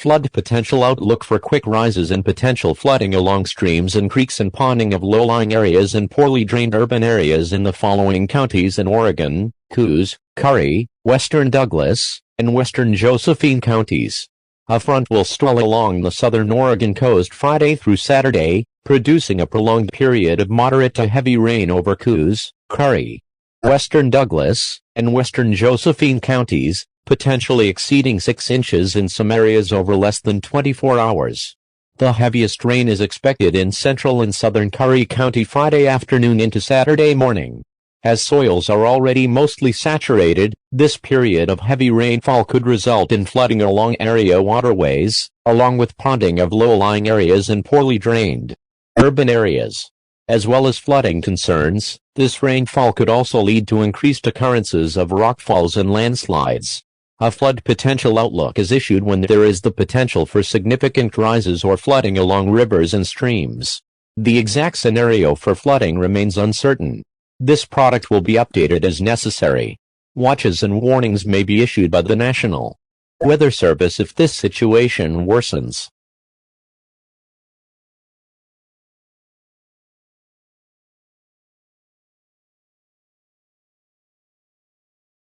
Flood potential outlook for quick rises and potential flooding along streams and creeks and ponding of low-lying areas and poorly drained urban areas in the following counties in Oregon: Coos, Curry, western Douglas, and western Josephine counties. A front will swell along the southern Oregon coast Friday through Saturday, producing a prolonged period of moderate to heavy rain over Coos, Curry, western Douglas, and western Josephine counties, potentially exceeding 6 inches in some areas over less than 24 hours. The heaviest rain is expected in central and southern Curry County Friday afternoon into Saturday morning. As soils are already mostly saturated, this period of heavy rainfall could result in flooding along area waterways, along with ponding of low-lying areas and poorly drained urban areas. As well as flooding concerns, this rainfall could also lead to increased occurrences of rockfalls and landslides. A flood potential outlook is issued when there is the potential for significant rises or flooding along rivers and streams. The exact scenario for flooding remains uncertain. This product will be updated as necessary. Watches and warnings may be issued by the National Weather Service if this situation worsens.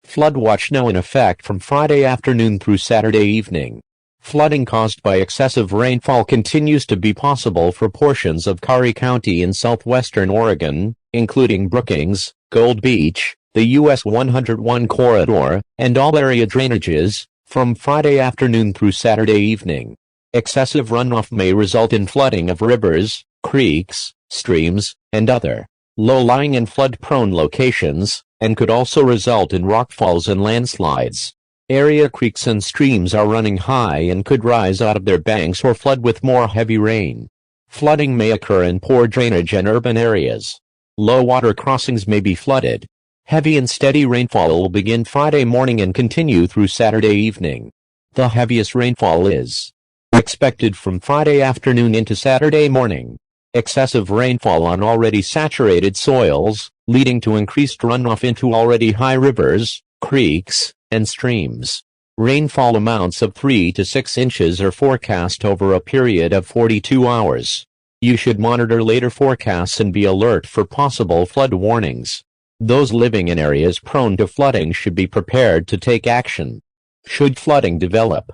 Flood watch now in effect from Friday afternoon through Saturday evening. Flooding caused by excessive rainfall continues to be possible for portions of Curry County in southwestern Oregon, including Brookings, Gold Beach, the US 101 corridor, and all area drainages, from Friday afternoon through Saturday evening. Excessive runoff may result in flooding of rivers, creeks, streams, and other low-lying and flood-prone locations, and could also result in rockfalls and landslides. Area creeks and streams are running high and could rise out of their banks or flood with more heavy rain. Flooding may occur in poor drainage and urban areas. Low water crossings may be flooded. Heavy and steady rainfall will begin Friday morning and continue through Saturday evening. The heaviest rainfall is expected from Friday afternoon into Saturday morning. Excessive rainfall on already saturated soils, leading to increased runoff into already high rivers, creeks, and streams. Rainfall amounts of 3 to 6 inches are forecast over a period of 42 hours. You should monitor later forecasts and be alert for possible flood warnings. Those living in areas prone to flooding should be prepared to take action should flooding develop.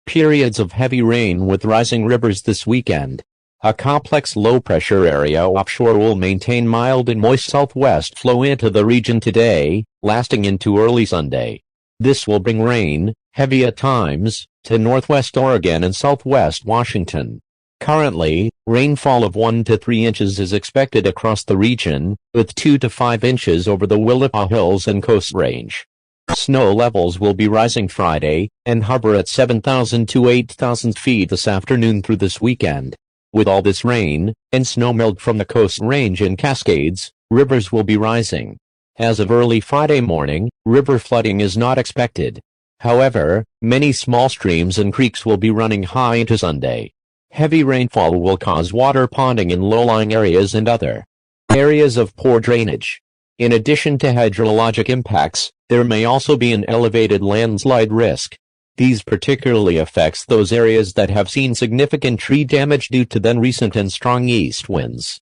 Periods of heavy rain with rising rivers this weekend. A complex low-pressure area offshore will maintain mild and moist southwest flow into the region today, lasting into early Sunday. This will bring rain, heavy at times, to northwest Oregon and southwest Washington. Currently, rainfall of 1 to 3 inches is expected across the region, with 2 to 5 inches over the Willapa Hills and Coast Range. Snow levels will be rising Friday, and hover at 7,000 to 8,000 feet this afternoon through this weekend. With all this rain, and snow melt from the Coast Range and Cascades, rivers will be rising. As of early Friday morning, river flooding is not expected. However, many small streams and creeks will be running high into Sunday. Heavy rainfall will cause water ponding in low-lying areas and other areas of poor drainage. In addition to hydrologic impacts, there may also be an elevated landslide risk. These particularly affects those areas that have seen significant tree damage due to then recent and strong east winds.